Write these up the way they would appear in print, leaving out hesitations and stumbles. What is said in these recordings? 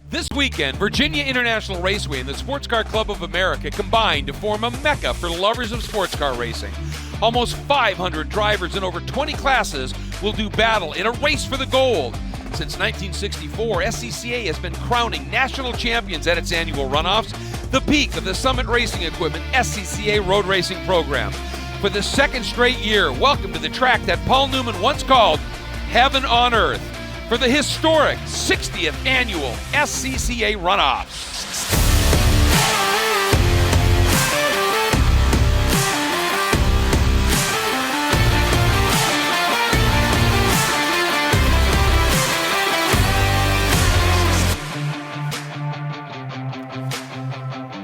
This weekend, Virginia International Raceway and the Sports Car Club of America combined to form a mecca for lovers of sports car racing. Almost 500 drivers in over 20 classes will do battle in a race for the gold. Since 1964, SCCA has been crowning national champions at its annual runoffs, the peak of the Summit Racing Equipment SCCA road racing program. For the second straight year, welcome to the track that Paul Newman once called Heaven on Earth, for the historic 60th annual SCCA Runoffs.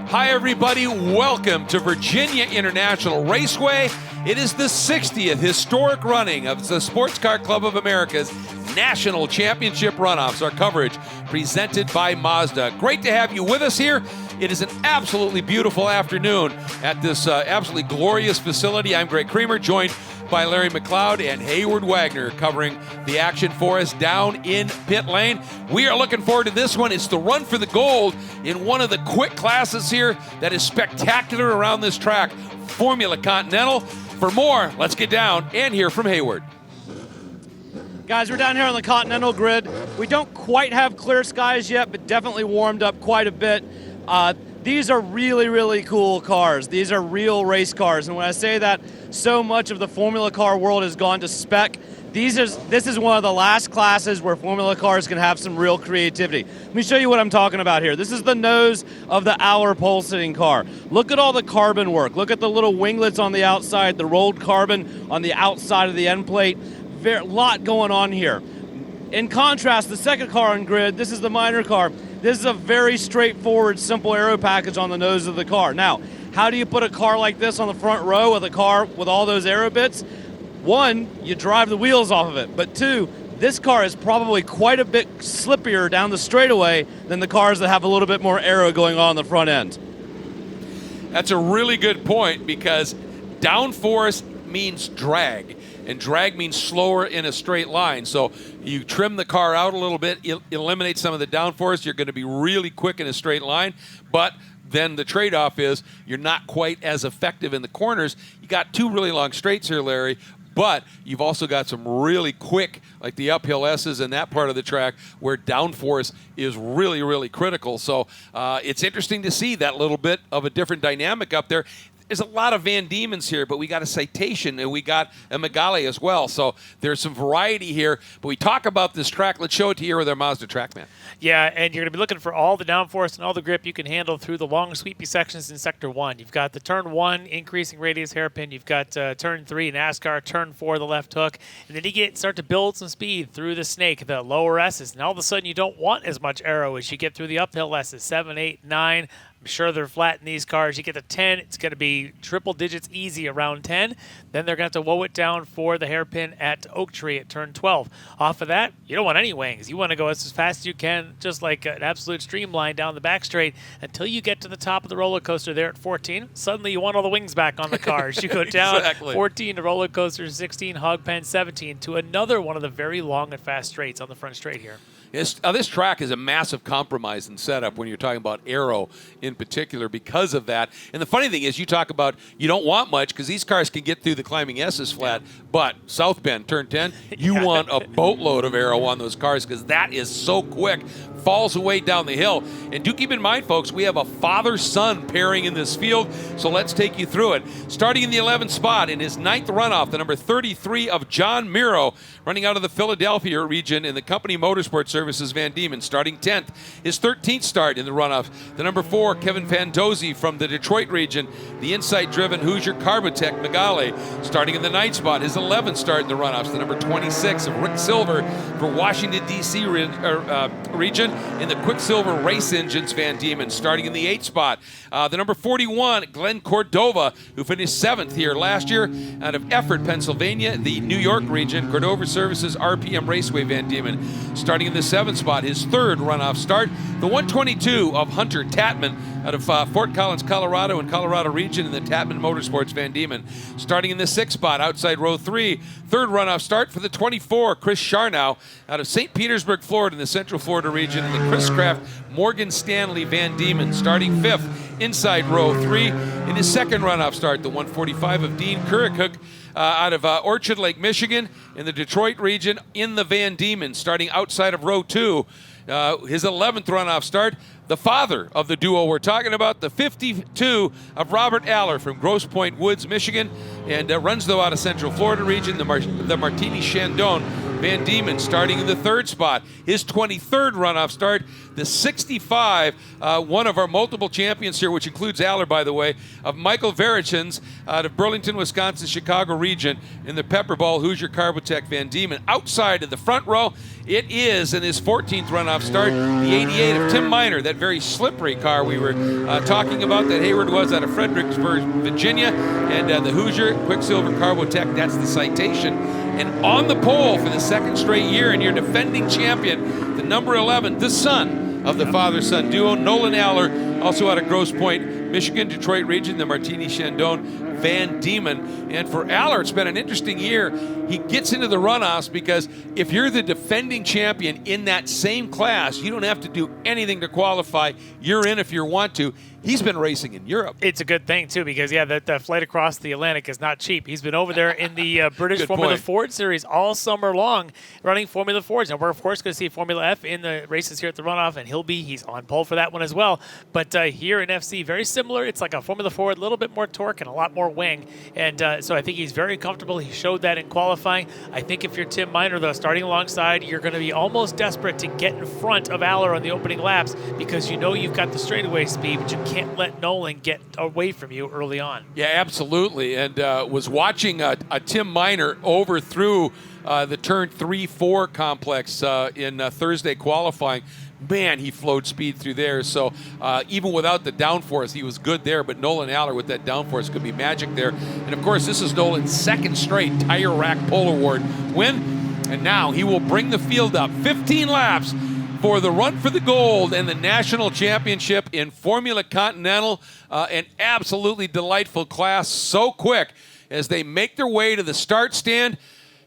Hi everybody, welcome to Virginia International Raceway. It is the 60th historic running of the Sports Car Club of America's National Championship Runoffs. Our coverage presented by Mazda. Great to have you with us here. It is an absolutely beautiful afternoon at this absolutely glorious facility. I'm Greg Creamer, joined by Larry McLeod and Hayward Wagner covering the action for us down in pit lane. We are looking forward to this one. It's the run for the gold in one of the quick classes here that is spectacular around this track, Formula Continental. For more, let's get down and hear from Hayward. Guys, we're down here on the Continental grid. We don't quite have clear skies yet, but definitely warmed up quite a bit. These are really, really cool cars. These are real race cars. And when I say that, so much of the Formula car world has gone to spec. This is one of the last classes where Formula cars can have some real creativity. Let me show you what I'm talking about here. This is the nose of the Allaer pole-sitting car. Look at all the carbon work. Look at the little winglets on the outside, the rolled carbon on the outside of the end plate. A lot going on here. In contrast, the second car on grid, this is the minor car. This is a very straightforward, simple aero package on the nose of the car. Now, how do you put a car like this on the front row with a car with all those aero bits? One, you drive the wheels off of it. But two, this car is probably quite a bit slippier down the straightaway than the cars that have a little bit more aero going on the front end. That's a really good point, because downforce means drag, and drag means slower in a straight line. So you trim the car out a little bit, eliminate some of the downforce, you're going to be really quick in a straight line, but then the trade-off is you're not quite as effective in the corners. You got two really long straights here, Larry, but you've also got some really quick, like the uphill S's in that part of the track where downforce is really, really critical. So it's interesting to see that little bit of a different dynamic up there. There's a lot of Van Diemens here, but we got a Citation and we got a Megale as well. So there's some variety here. But we talk about this track. Let's show it to you with our Mazda TrackMan. Yeah, and you're going to be looking for all the downforce and all the grip you can handle through the long, sweepy sections in Sector 1. You've got the Turn 1 increasing radius hairpin. You've got Turn 3 NASCAR, Turn 4 the left hook. And then you start to build some speed through the snake, the lower S's. And all of a sudden you don't want as much aero as you get through the uphill S's, 7, 8, 9. I'm sure they're flat in these cars. You get to 10, it's going to be triple digits easy around 10. Then they're going to have to woe it down for the hairpin at Oak Tree at turn 12. Off of that, you don't want any wings. You want to go as fast as you can, just like an absolute streamline down the back straight until you get to the top of the roller coaster there at 14. Suddenly you want all the wings back on the cars. You go down Exactly. 14 to roller coaster, 16, hog pen, 17 to another one of the very long and fast straights on the front straight here. This track is a massive compromise in setup when you're talking about aero in particular because of that. And the funny thing is you talk about you don't want much because these cars can get through the climbing S's flat, but South Bend, turn 10, you want a boatload of aero on those cars because that is so quick, falls away down the hill. And do keep in mind, folks, we have a father-son pairing in this field, so let's take you through it. Starting in the 11th spot in his 9th runoff, the number 33 of John Miro, running out of the Philadelphia region in the Company Motorsport Services Van Diemen, starting 10th. His 13th start in the runoff, the number 4, Kevin Fandozzi from the Detroit region, the Insight-driven Hoosier Carbotech Megale, starting in the 9th spot. His 11th start in the runoffs, the number 26 of Rick Silver for Washington, D.C. region in the Quicksilver Race Engines Van Diemen, starting in the 8th spot. The number 41, Glenn Cordova, who finished 7th here last year out of Effort, Pennsylvania, the New York region, Cordova Services RPM Raceway Van Diemen, starting in the 7th spot, his 3rd runoff start. The 122 of Hunter Tatman out of Fort Collins, Colorado, and Colorado region in the Tatman Motorsports Van Diemen. Starting in the 6th spot, outside row 3, 3rd runoff start for the 24, Chris Charnow out of St. Petersburg, Florida, in the Central Florida region, in the Chris Craft Morgan Stanley Van Diemen. Starting 5th, inside row 3, in his 2nd runoff start, the 145 of Dean Kurikuk out of Orchard Lake, Michigan, in the Detroit region, in the Van Diemen. Starting outside of row 2, his 11th runoff start, the father of the duo we're talking about, the 52 of Robert Allaer from Grosse Pointe Woods, Michigan, and runs though out of Central Florida region, the Martini Chandon Van Diemen. Starting in the 3rd spot, his 23rd runoff start, the 65, one of our multiple champions here, which includes Allaer, by the way, of Michael Varacins out of Burlington, Wisconsin, Chicago region, in the Pepperball Hoosier Carbotech Van Diemen. Outside of the front row, it is in his 14th runoff start, the 88 of Tim Miner, that very slippery car we were talking about that Hayward was out of Fredericksburg, Virginia, and the Hoosier Quicksilver Carbotech, that's the citation. And on the pole for the 2nd straight year, and your defending champion, the number 11, the son of the father-son duo, Nolan Allaer, also out of Grosse Pointe, Michigan, Detroit region, the Martini Chandon Van Diemen. And for Allaer, it's been an interesting year. He gets into the runoffs because if you're the defending champion in that same class, you don't have to do anything to qualify. You're in if you want to. He's been racing in Europe. It's a good thing, too, because, yeah, that flight across the Atlantic is not cheap. He's been over there in the British Formula Ford Series all summer long running Formula Fords. And we're, of course, going to see Formula F in the races here at the runoff, and he's on pole for that one as well. But here in FC, very similar. It's like a Formula Ford, a little bit more torque and a lot more wing. And so I think he's very comfortable. He showed that in qualifying. I think if you're Tim Miner, though, starting alongside, you're going to be almost desperate to get in front of Allaer on the opening laps because you know you've got the straightaway speed, but you can't let Nolan get away from you early on. Yeah, absolutely. And was watching a Tim Miner over through the turn 3-4 complex in Thursday qualifying. Man, he flowed speed through there. So even without the downforce, he was good there. But Nolan Allaer with that downforce could be magic there. And, of course, this is Nolan's 2nd straight Tire Rack Pole Award win. And now he will bring the field up 15 laps for the run for the gold and the national championship in Formula Continental. An absolutely delightful class, so quick as they make their way to the start stand.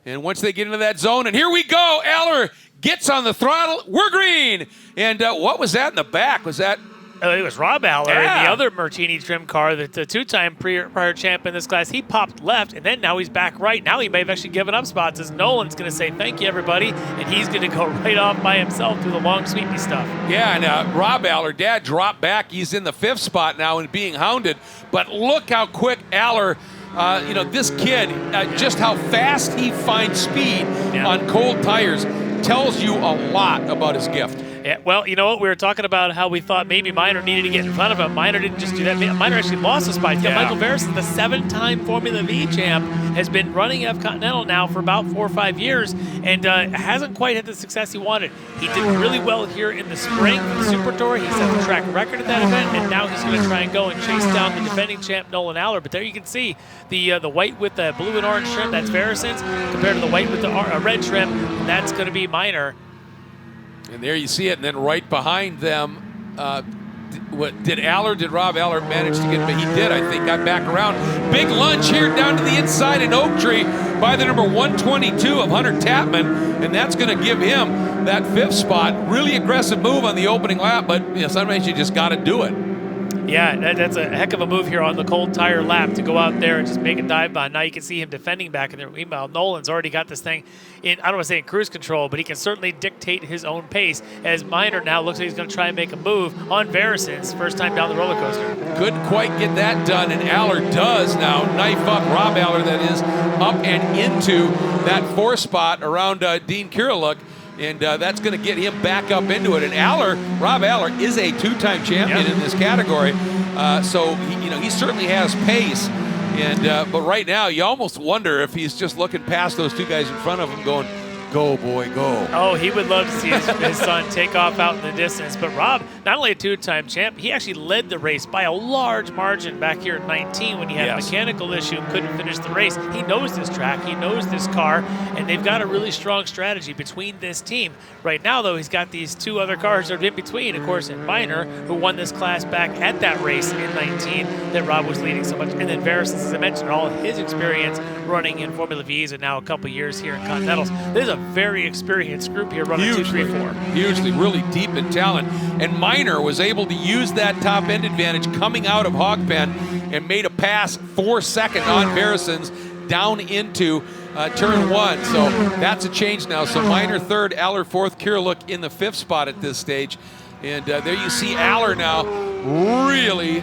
And once they get into that zone, and here we go, Allaer gets on the throttle. We're green. And what was that in the back? Was that? It was Rob Allaer in the other Martini trim car, the 2-time prior champ in this class. He popped left, and then now he's back right. Now he may have actually given up spots as Nolan's going to say, thank you, everybody, and he's going to go right off by himself through the long, sweepy stuff. Yeah, and Rob Allaer, Dad, dropped back. He's in the 5th spot now and being hounded. But look how quick Allaer, this kid, just how fast he finds speed on cold tires tells you a lot about his gift. Yeah, well, you know what? We were talking about how we thought maybe Miner needed to get in front of him. Miner didn't just do that. Miner actually lost a spot. Yeah. Michael Varacins, the 7-time Formula V champ, has been running F Continental now for about 4 or 5 years and hasn't quite had the success he wanted. He did really well here in the spring for the Super Tour. He set the track record at that event, and now he's going to try and go and chase down the defending champ, Nolan Allaer. But there you can see the white with the blue and orange trim, that's Varacins, compared to the white with the red trim, and that's going to be Miner. And there you see it, and then right behind them, did Rob Allaer manage to get, but he did, I think, got back around. Big lunge here down to the inside in Oak Tree by the number 122 of Hunter Tatman, and that's going to give him that 5th spot. Really aggressive move on the opening lap, but sometimes you just got to do it. Yeah, that's a heck of a move here on the cold tire lap to go out there and just make a dive bomb. Now you can see him defending back in there. Meanwhile, Nolan's already got this thing in, I don't want to say in cruise control, but he can certainly dictate his own pace as Miner now looks like he's going to try and make a move on Varacins, first time down the roller coaster. Couldn't quite get that done, and Allaer does now knife up Rob Allaer, that is, up and into that 4th spot around Dean Kurikuk. And that's going to get him back up into it. And Rob Allaer is a 2-time champion in this category. So, he certainly has pace. And but right now, you almost wonder if he's just looking past those 2 guys in front of him going, Go, boy, go. Oh, he would love to see his son take off out in the distance. But Rob, not only a two-time champ, he actually led the race by a large margin back here at 19 when he had a mechanical issue and couldn't finish the race. He knows this track, he knows this car, and they've got a really strong strategy between this team. Right now, though, he's got these two other cars that are in between, of course, and Minor, who won this class back at that race in 19 that Rob was leading so much. And then Varacins, as I mentioned, all of his experience running in Formula V's and now a couple years here in Continentals. There's a very experienced group here running 2, 3, 4. Hugely, really deep in talent. And Minor was able to use that top end advantage coming out of Hogpen and made a pass 4 seconds on Varacins down into turn 1. So that's a change now. So Minor third, Allaer fourth, Kirlik in the 5th spot at this stage. And there you see Allaer now really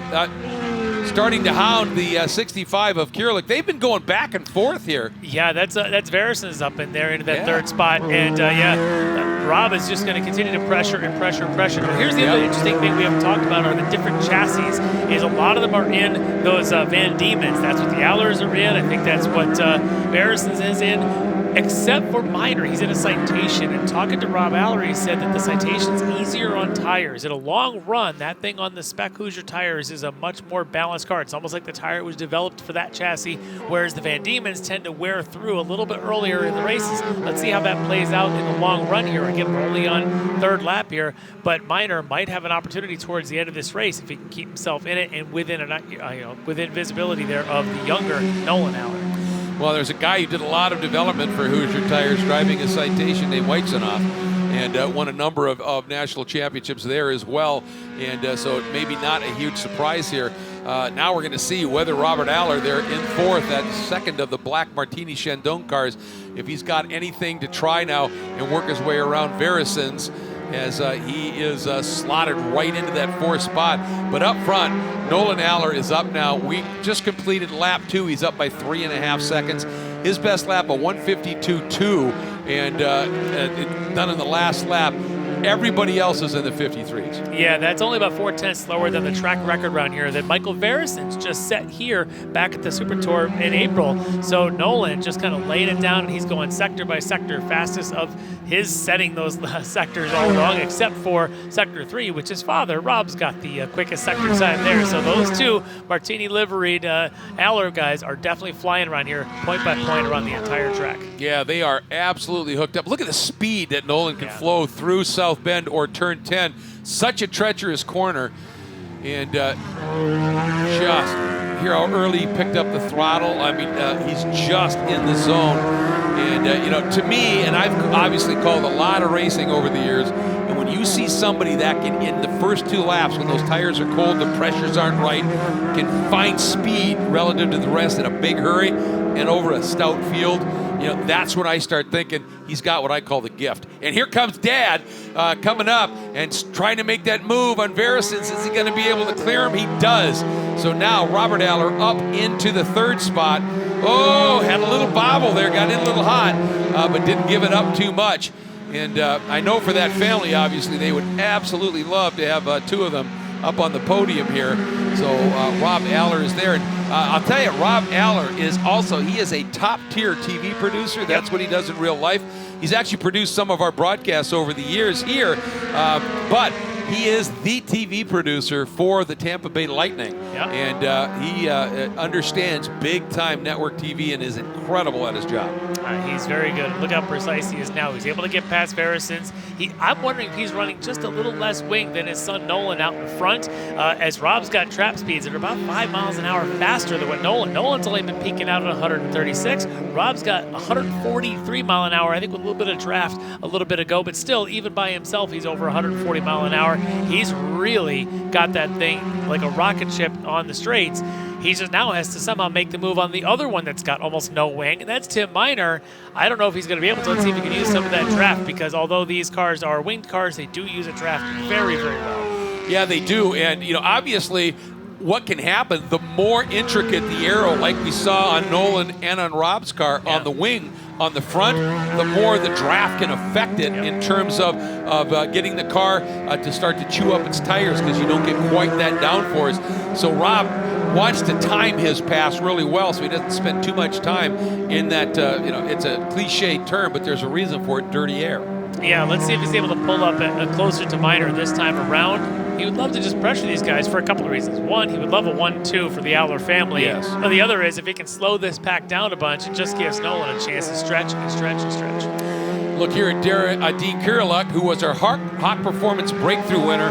starting to hound the 65 of Kirlik. They've been going back and forth here. Yeah, that's Varacins up in there into that 3rd spot. And Rob is just going to continue to pressure and pressure and pressure. Now, here's the other interesting thing we haven't talked about are the different chassis. Is a lot of them are in those Van Diemen's. That's what the Allers are in. I think that's what Varacins is in. Except for Minor, he's in a Citation. And talking to Rob Allaer, he said that the Citation's easier on tires. In a long run, that thing on the Spec Hoosier tires is a much more balanced car. It's almost like the tire was developed for that chassis, whereas the Van Diemen's tend to wear through a little bit earlier in the races. Let's see how that plays out in the long run here. Again, we're only on 3rd lap here, but Minor might have an opportunity towards the end of this race if he can keep himself in it and within within visibility there of the younger Nolan Allaer. Well, there's a guy who did a lot of development for Hoosier Tires driving a Citation named Weitzenoff, and won a number of national championships there as well. And so maybe not a huge surprise here. Now we're going to see whether Robert Allaer there in 4th, that second of the black Martini Chandon cars, if he's got anything to try now and work his way around Varacins, as he is slotted right into that 4th spot. But up front, Nolan Allaer is up now. We just completed lap 2. He's up by 3.5 seconds. His best lap, a 152.2, and done in the last lap. Everybody else is in the 53s. Yeah, that's only about 4/10 slower than the track record around here that Michael Varacins just set here back at the Super Tour in April. So Nolan just kind of laying it down, and he's going sector by sector, fastest of his setting those sectors all along, except for Sector 3, which his father, Rob's got the quickest sector time there. So those two Martini liveried Allaer guys are definitely flying around here, point by point around the entire track. Yeah, they are absolutely hooked up. Look at the speed that Nolan can flow through South Bend or turn 10. Such a treacherous corner. And just hear how early he picked up the throttle. I mean, he's just in the zone. And, to me, and I've obviously called a lot of racing over the years, and when you see somebody that can, in the first 2 laps, when those tires are cold, the pressures aren't right, can find speed relative to the rest in a big hurry and over a stout field, that's when I start thinking he's got what I call the gift. And here comes Dad coming up and trying to make that move on Varacins. Is he going to be able to clear him? He does. So now Robert Allaer up into the 3rd spot. Oh, had a little bobble there, got in a little hot, but didn't give it up too much. And I know for that family, obviously, they would absolutely love to have 2 of them up on the podium here. So Rob Allaer is there. And I'll tell you, Rob Allaer is also, he is a top-tier TV producer. That's what he does in real life. He's actually produced some of our broadcasts over the years here, but he is the TV producer for the Tampa Bay Lightning. And he understands big-time network TV and is incredible at his job. He's very good. Look how precise he is now. He's able to get past Varacins. I'm wondering if he's running just a little less wing than his son Nolan out in front, as Rob's got trap speeds that are about 5 miles an hour faster than what Nolan's only been peaking out at 136. Rob's got 143 mile an hour, I think with a little bit of draft a little bit ago, but still, even by himself, he's over 140 mile an hour. He's really got that thing like a rocket ship on the straights. He just now has to somehow make the move on the other one that's got almost no wing, and that's Tim Minor. I don't know if he's going to be able to. Let's see if he can use some of that draft, because although these cars are winged cars, they do use a draft very, very well. Yeah, they do. And, obviously, what can happen, the more intricate the aero, like we saw on Nolan and on Rob's car, on the wing, on the front, the more the draft can affect it in terms of getting the car to start to chew up its tires, because you don't get quite that downforce. So Rob wants to time his pass really well so he doesn't spend too much time in that, it's a cliche term, but there's a reason for it, dirty air. Yeah, let's see if he's able to pull up closer to Minor this time around. He would love to just pressure these guys for a couple of reasons. One, he would love a 1-2 for the Allaer family. Yes. Or the other is if he can slow this pack down a bunch, it just gives Nolan a chance to stretch and stretch and stretch. Look here at Dean Kiriluk, who was our Hawk Performance Breakthrough winner,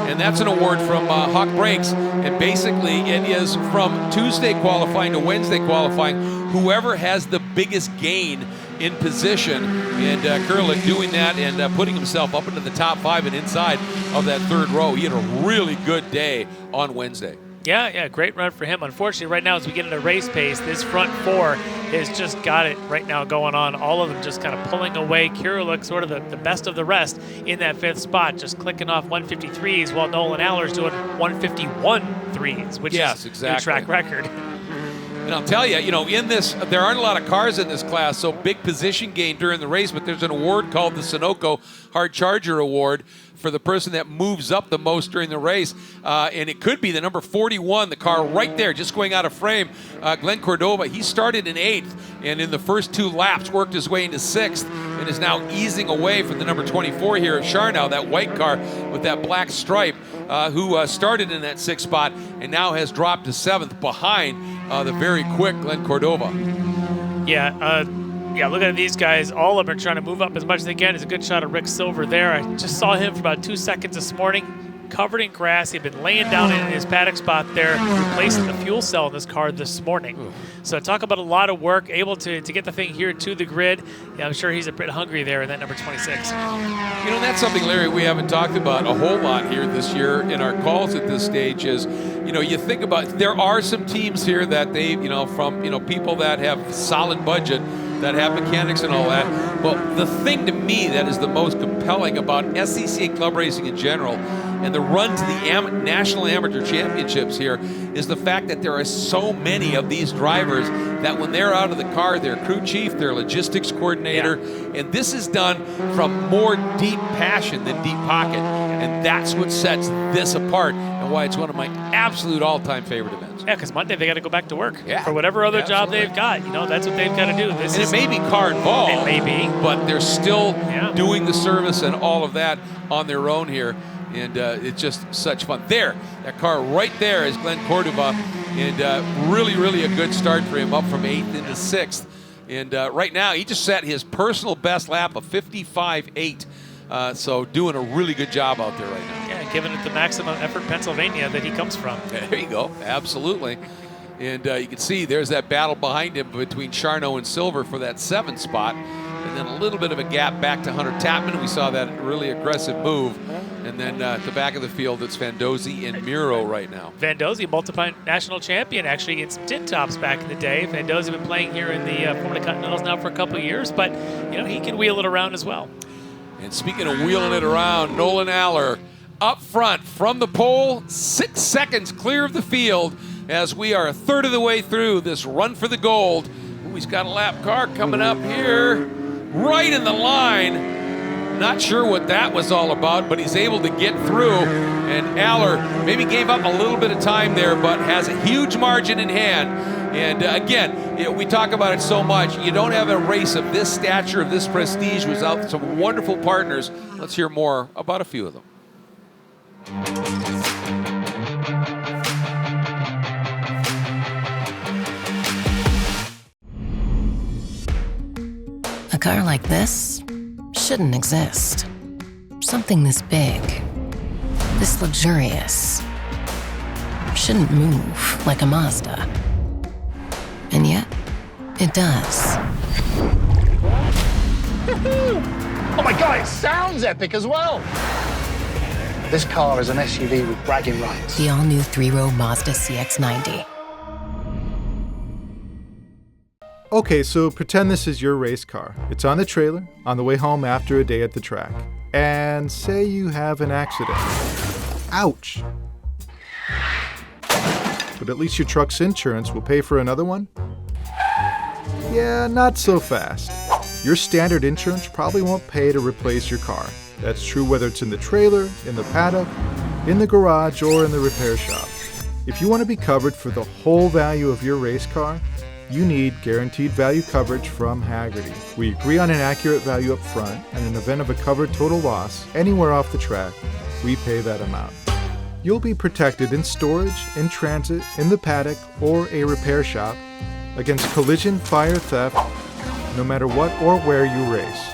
and that's an award from Hawk Brakes. And basically, it is from Tuesday qualifying to Wednesday qualifying, whoever has the biggest gain in position. And Kiriluk doing that and putting himself up into the top 5 and inside of that third row. He had a really good day on Wednesday. Yeah, great run for him. Unfortunately, right now as we get into race pace, this front 4 has just got it right now going on. All of them just kind of pulling away. Kiriluk sort of the best of the rest in that 5th spot, just clicking off 153s while Nolan Allaer's doing 151 threes, which is exactly. a track record. And I'll tell you, in this, there aren't a lot of cars in this class, so big position gain during the race, but there's an award called the Sunoco Hard Charger Award for the person that moves up the most during the race. And it could be the number 41, the car right there, just going out of frame. Glenn Cordova, he started in 8th, and in the first 2 laps worked his way into 6th, and is now easing away from the number 24 here at Charnow, that white car with that black stripe, who started in that 6th spot and now has dropped to 7th behind the very quick Glenn Cordova. Yeah, look at these guys. All of them are trying to move up as much as they can. It's a good shot of Rick Silver there. I just saw him for about 2 seconds this morning, covered in grass. He'd been laying down in his paddock spot there, replacing the fuel cell in this car this morning. So talk about a lot of work, able to get the thing here to the grid. Yeah, I'm sure he's a bit hungry there in that number 26. That's something, Larry, we haven't talked about a whole lot here this year in our calls at this stage is, you think about, there are some teams here that they, from, people that have solid budget, that have mechanics and all that. But the thing to me that is the most compelling about SCCA club racing in general and the run to the National Amateur Championships here is the fact that there are so many of these drivers that when they're out of the car, their crew chief, their logistics coordinator, and this is done from more deep passion than deep pocket. And that's what sets this apart and why it's one of my absolute all-time favorite events. Yeah, because Monday they got to go back to work for whatever other job they've got. That's what they've got to do. It may be car involved. It may be. But they're still doing the service and all of that on their own here. And it's just such fun. There, that car right there is Glenn Cordova. And really, really a good start for him, up from 8th into 6th. And right now, he just set his personal best lap of 55.8. So doing a really good job out there right now. Yeah, giving it the maximum effort Pennsylvania that he comes from. There you go. Absolutely. And you can see there's that battle behind him between Charnow and Silver for that 7th spot. And then a little bit of a gap back to Hunter Tapman. We saw that really aggressive move. And then at the back of the field, it's Fandozzi and Miro right now. Fandozzi, multiple national champion, actually in some tin tops back in the day. Fandozzi been playing here in the Formula Continentals now for a couple of years, but he can wheel it around as well. And speaking of wheeling it around, Nolan Allaer up front from the pole, 6 seconds clear of the field as we are a third of the way through this run for the gold. Ooh, he's got a lap car coming up here, right in the line. Not sure what that was all about, but he's able to get through. And Allaer maybe gave up a little bit of time there, but has a huge margin in hand. And again, we talk about it so much. You don't have a race of this stature, of this prestige, without some wonderful partners. Let's hear more about a few of them. A car like this shouldn't exist. Something this big, this luxurious, shouldn't move like a Mazda. And yet, it does. Oh my God, it sounds epic as well. This car is an SUV with bragging rights. The all-new 3-row Mazda CX-90. Okay, so pretend this is your race car. It's on the trailer, on the way home after a day at the track. And say you have an accident. Ouch! But at least your truck's insurance will pay for another one? Yeah, not so fast. Your standard insurance probably won't pay to replace your car. That's true whether it's in the trailer, in the paddock, in the garage, or in the repair shop. If you want to be covered for the whole value of your race car, you need guaranteed value coverage from Hagerty. We agree on an accurate value up front, and in the event of a covered total loss anywhere off the track, we pay that amount. You'll be protected in storage, in transit, in the paddock, or a repair shop against collision, fire, theft, no matter what or where you race.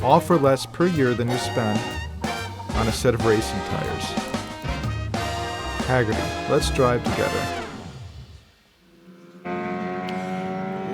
All for less per year than you spend on a set of racing tires. Hagerty, let's drive together.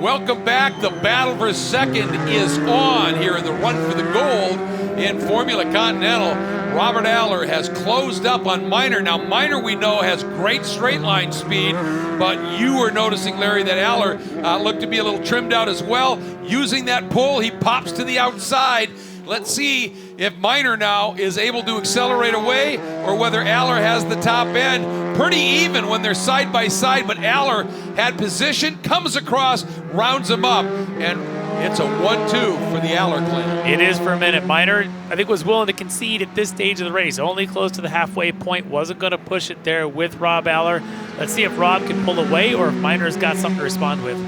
Welcome back. The battle for second is on here in the run for the gold in Formula Continental. Robert Allaer has closed up on Minor. Now, Minor, we know, has great straight line speed, but you were noticing, Larry, that Allaer looked to be a little trimmed out as well. Using that pull, he pops to the outside. Let's see if Minor now is able to accelerate away or whether Allaer has the top end. Pretty even when they're side by side, but Allaer had position, comes across, rounds him up, and it's a 1-2 for the Allaer clan. It is for a minute. Minor, I think, was willing to concede at this stage of the race. Only close to the halfway point. Wasn't going to push it there with Rob Allaer. Let's see if Rob can pull away or if Minor's got something to respond with.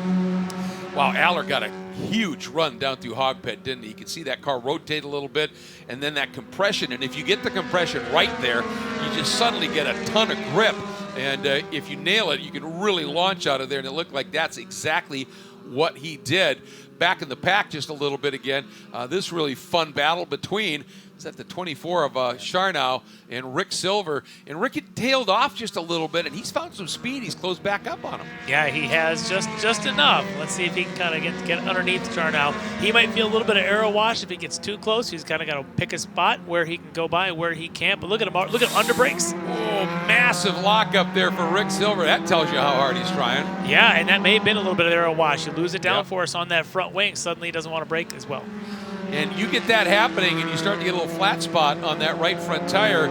Wow, Allaer got a huge run down through Hogpet, didn't he? You can see that car rotate a little bit, and then that compression. And if you get the compression right there, you just suddenly get a ton of grip. And if you nail it, you can really launch out of there. And it looked like that's exactly what he did. Back in the pack just a little bit again. This really fun battle between, is that the 24 of Charnow and Rick Silver. And Rick had tailed off just a little bit, and he's found some speed. He's closed back up on him. Yeah, he has just enough. Let's see if he can kind of get underneath Charnow. He might feel a little bit of aero wash if he gets too close. He's kind of got to pick a spot where he can go by and where he can't. But look at him. Look at under brakes. Oh, massive lock up there for Rick Silver. That tells you how hard he's trying. Yeah, and that may have been a little bit of aero wash. You lose a downforce on that front wing. Suddenly he doesn't want to brake as well. And you get that happening and you start to get a little flat spot on that right front tire.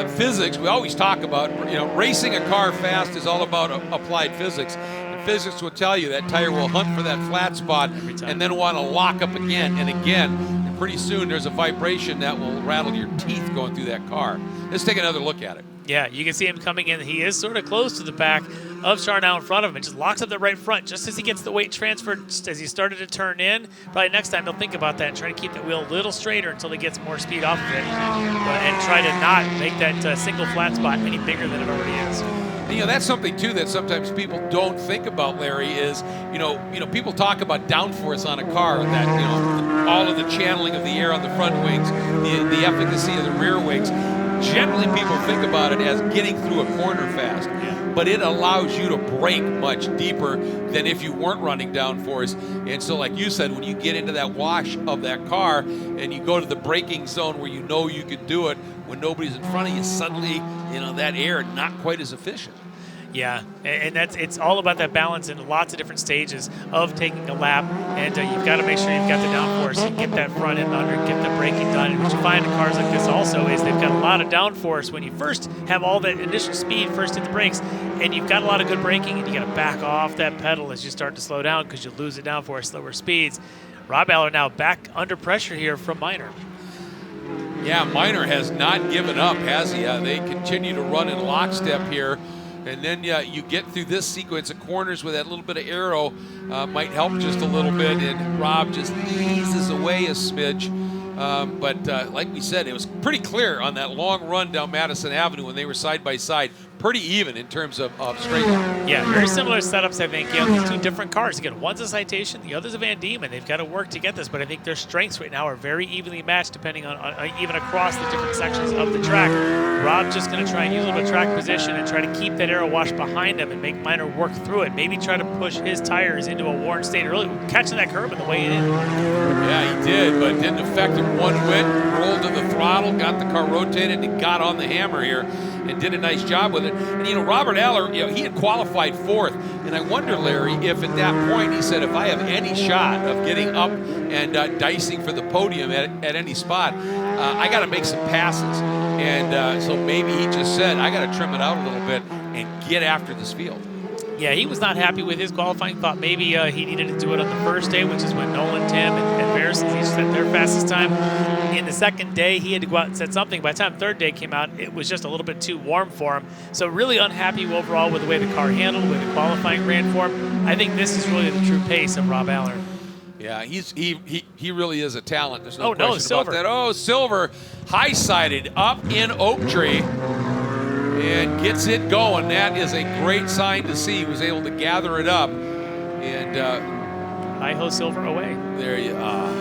Physics, we always talk about, racing a car fast is all about applied physics. And physics will tell you that tire will hunt for that flat spot and then want to lock up again and again. And pretty soon there's a vibration that will rattle your teeth going through that car. Let's take another look at it. Yeah, you can see him coming in. He is sort of close to the back of Charnow in front of him. It just locks up the right front just as he gets the weight transferred, just as he started to turn in. Probably next time he'll think about that and try to keep the wheel a little straighter until he gets more speed off of it and try to not make that single flat spot any bigger than it already is. That's something too that sometimes people don't think about, Larry, is, people talk about downforce on a car, that, all of the channeling of the air on the front wings, the efficacy of the rear wings. Generally, people think about it as getting through a corner fast, but it allows you to brake much deeper than if you weren't running downforce. And so, like you said, when you get into that wash of that car and you go to the braking zone where you know you can do it, when nobody's in front of you, suddenly, that air not quite as efficient. Yeah, and it's all about that balance in lots of different stages of taking a lap, and you've got to make sure you've got the downforce, you get that front end under, get the braking done. And what you find in cars like this also is they've got a lot of downforce when you first have all that initial speed, first hit the brakes, and you've got a lot of good braking, and you got to back off that pedal as you start to slow down because you lose the downforce, slower speeds. Rob Allaer now back under pressure here from Minor. Yeah, Minor has not given up, has he? They continue to run in lockstep here. And then you get through this sequence of corners with that little bit of aero, might help just a little bit, and Rob just eases away a smidge. But like we said, it was pretty clear on that long run down Madison Avenue when they were side by side. Pretty even in terms of straight line. Yeah, very similar setups, I think. These two different cars. Again, one's a Citation, the other's a Van Diemen. They've got to work to get this, but I think their strengths right now are very evenly matched depending on even across the different sections of the track. Rob's just going to try and use a little track position and try to keep that aero wash behind him and make Minor work through it. Maybe try to push his tires into a worn state early, catching that curb on the way in. Yeah, he did, but it didn't affect him one whit. Rolled to the throttle, got the car rotated, and got on the hammer here and did a nice job with it. And, Robert Allaer, he had qualified fourth. And I wonder, Larry, if at that point he said, if I have any shot of getting up and dicing for the podium at any spot, I got to make some passes. And so maybe he just said, I got to trim it out a little bit and get after this field. Yeah, he was not happy with his qualifying. Thought maybe he needed to do it on the first day, which is when Nolan, Tim, and Varacins each set their fastest time. In the second day, he had to go out and set something. By the time third day came out, it was just a little bit too warm for him. So really unhappy overall with the way the car handled, the way the qualifying ran for him. I think this is really the true pace of Rob Allaer. Yeah, he really is a talent. There's no Oh, no, question Silver. about that. Oh, Silver, high-sided up in Oak Tree. And gets it going. That is a great sign to see. He was able to gather it up. And Hi-ho, Silver away. there you are.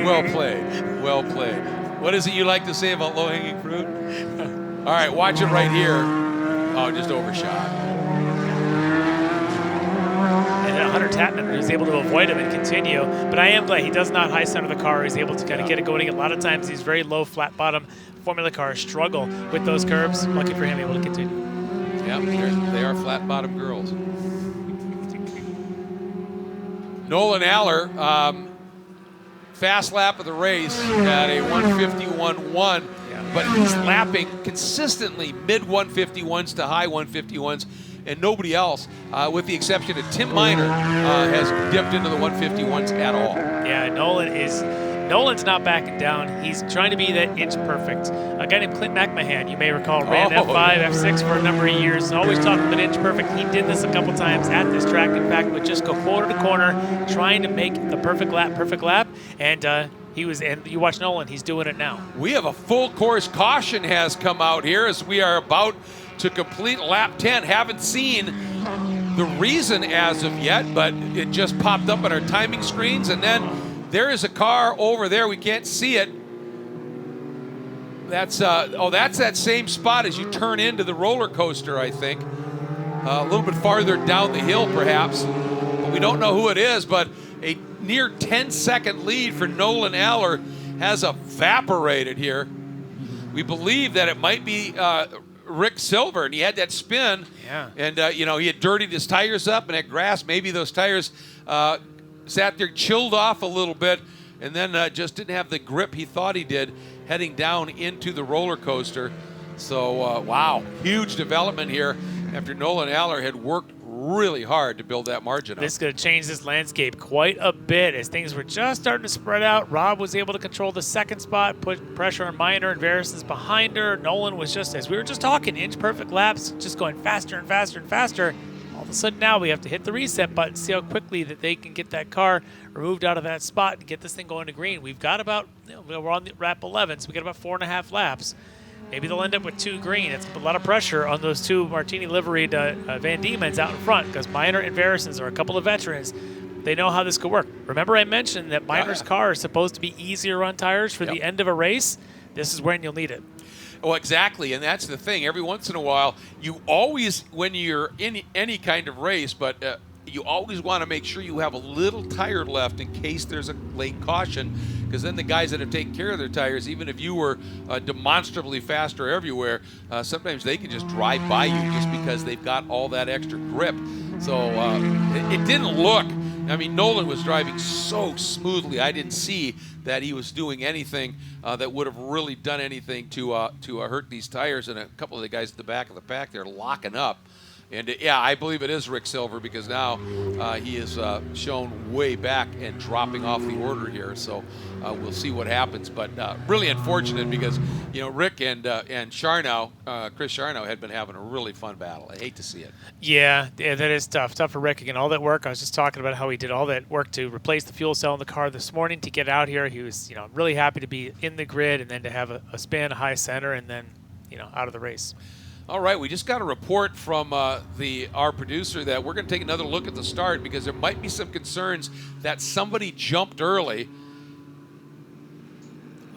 Well played. Well played. What is it you like to say about low-hanging fruit? All right, watch it right here. Oh, just overshot. And then Hunter Tatman was able to avoid him and continue. But I am glad he does not high center the car. He's able to kind of get it going. A lot of times these very low flat bottom Formula cars struggle with those curbs. Lucky for him, able to continue. Yep, they are flat bottom girls. Nolan Allaer, fast lap of the race at a 151.1, but he's lapping consistently mid 151s to high 151s, and nobody else, with the exception of Tim Minor, has dipped into the 151s at all. Yeah, Nolan's not backing down. He's trying to be that inch perfect. A guy named Clint McMahon, you may recall, ran F5, F6 for a number of years, always talking about inch perfect. He did this a couple times at this track. In fact, would just go corner to corner, trying to make the perfect lap. And you watch Nolan, he's doing it now. We have a full course caution has come out here as we are about to complete lap 10. Haven't seen the reason as of yet, but it just popped up on our timing screens, and then there is a car over there. We can't see it. That's that same spot as you turn into the roller coaster, I think. A little bit farther down the hill, perhaps. But we don't know who it is, but a near 10-second lead for Nolan Allaer has evaporated here. We believe that it might be Rick Silver, and he had that spin. Yeah. And, he had dirtied his tires up and had grass. Maybe those tires sat there, chilled off a little bit, and then just didn't have the grip he thought he did heading down into the roller coaster. So, wow, huge development here after Nolan Allaer had worked really hard to build that margin up. This is going to change this landscape quite a bit as things were just starting to spread out. Rob was able to control the second spot, put pressure on Minor and Varacins behind her. Nolan was just, as we were just talking, inch perfect laps, just going faster and faster and faster. All of a sudden now we have to hit the reset button, see how quickly that they can get that car removed out of that spot and get this thing going to green. We've got about, we're on the lap 11, so we got about 4.5 laps. Maybe they'll end up with 2 green. It's a lot of pressure on those 2 Martini liveried Van Diemens out in front because Minor and Varacins are a couple of veterans. They know how this could work. Remember I mentioned that Minor's car is supposed to be easier on tires for the end of a race. This is when you'll need it. Well, exactly, and that's the thing. Every once in a while, you always, when you're in any kind of race, but you always want to make sure you have a little tire left in case there's a late caution, because then the guys that have taken care of their tires, even if you were demonstrably faster everywhere, sometimes they can just drive by you just because they've got all that extra grip. So it didn't look, I mean, Nolan was driving so smoothly. I didn't see that he was doing anything that would have really done anything to hurt these tires. And a couple of the guys at the back of the pack, they're locking up. And yeah, I believe it is Rick Silver because now he is shown way back and dropping off the order here. So we'll see what happens. But really unfortunate because, Rick and Charnow, Chris Charnow had been having a really fun battle. I hate to see it. Yeah, that is tough. Tough for Rick. Again, all that work. I was just talking about how he did all that work to replace the fuel cell in the car this morning to get out here. He was, really happy to be in the grid and then to have a spin, a high center, and then, out of the race. All right, we just got a report from our producer that we're going to take another look at the start because there might be some concerns that somebody jumped early.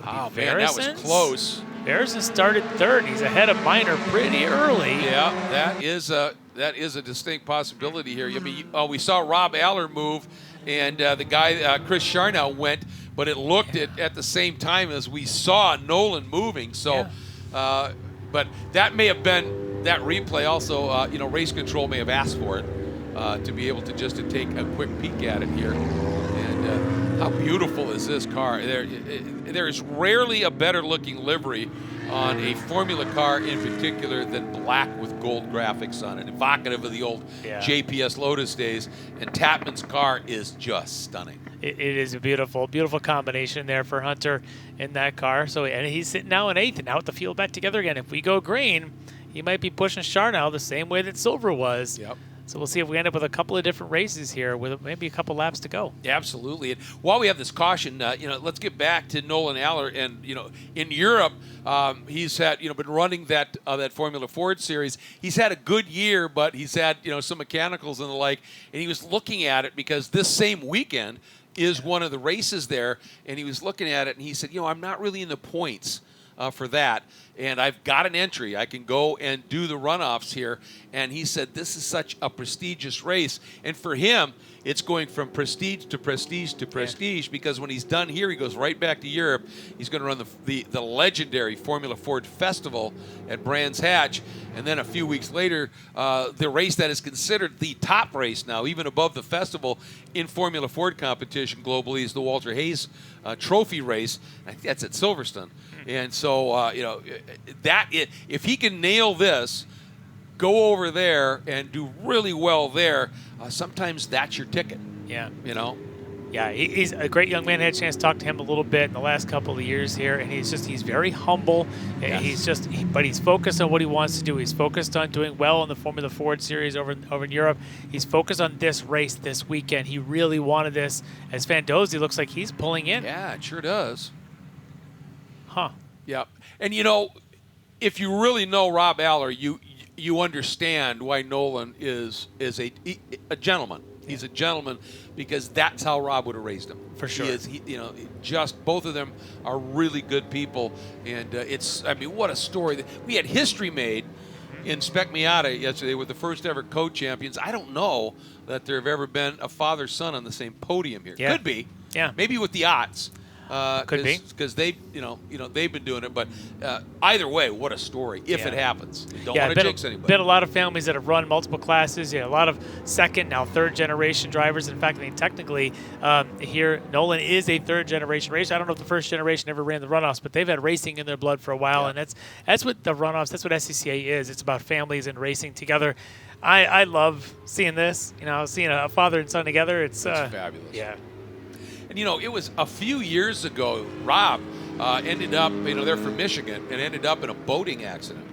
Oh, man, that was close. Varacins started third. He's ahead of Minor pretty early. Yeah, that is a distinct possibility here. I mean, we saw Rob Allaer move, and the guy, Chris Charnow, went, but it looked at the same time as we saw Nolan moving. So. Yeah. But that may have been that replay also, race control may have asked for it to be able to take a quick peek at it here. And How beautiful is this car? There is rarely a better looking livery on a Formula car in particular than black with gold graphics on it, evocative of the old JPS Lotus days. And Tapman's car is just stunning. It is a beautiful, beautiful combination there for Hunter in that car. So, and he's sitting now in 8th, and now with the field back together again. If we go green, he might be pushing Char now the same way that Silver was. Yep. So we'll see if we end up with a couple of different races here with maybe a couple laps to go. Yeah, absolutely. And while we have this caution, let's get back to Nolan Allaer. And in Europe, he's had been running that Formula Ford series. He's had a good year, but he's had some mechanicals and the like. And he was looking at it because this same weekend is one of the races there, and he was looking at it and he said, I'm not really in the points for that, and I've got an entry. I can go and do the runoffs here. And he said this is such a prestigious race, and for him, it's going from prestige to prestige to prestige, because when he's done here, he goes right back to Europe. He's going to run the legendary Formula Ford Festival at Brands Hatch, and then a few weeks later, the race that is considered the top race now, even above the festival in Formula Ford competition globally, is the Walter Hayes Trophy race. I think that's at Silverstone. And so, if he can nail this, go over there and do really well there, sometimes that's your ticket. Yeah. Yeah, he's a great young man. I had a chance to talk to him a little bit in the last couple of years here, and he's very humble. Yes. But he's focused on what he wants to do. He's focused on doing well in the Formula Ford series over in Europe. He's focused on this race this weekend. He really wanted this. As Fandozzi looks like he's pulling in. Yeah, it sure does. Huh. Yeah. And, if you really know Rob Allaer, you understand why Nolan is a gentleman. He's a gentleman because that's how Rob would have raised him. For sure. Just both of them are really good people. And what a story. We had history made in Spec Miata yesterday with the first ever co-champions. I don't know that there have ever been a father-son on the same podium here. Yeah. Could be. Yeah. Maybe with the Otts. Could be, because they, they've been doing it. But either way, what a story if it happens. You don't want to jinx anybody. Been a lot of families that have run multiple classes. A lot of second, now third generation drivers. In fact, technically here Nolan is a third generation racer. I don't know if the first generation ever ran the runoffs, but they've had racing in their blood for a while, and that's what the runoffs. That's what SCCA is. It's about families and racing together. I love seeing this. Seeing a father and son together. It's fabulous. Yeah. And, it was a few years ago, Rob ended up, they're from Michigan, and ended up in a boating accident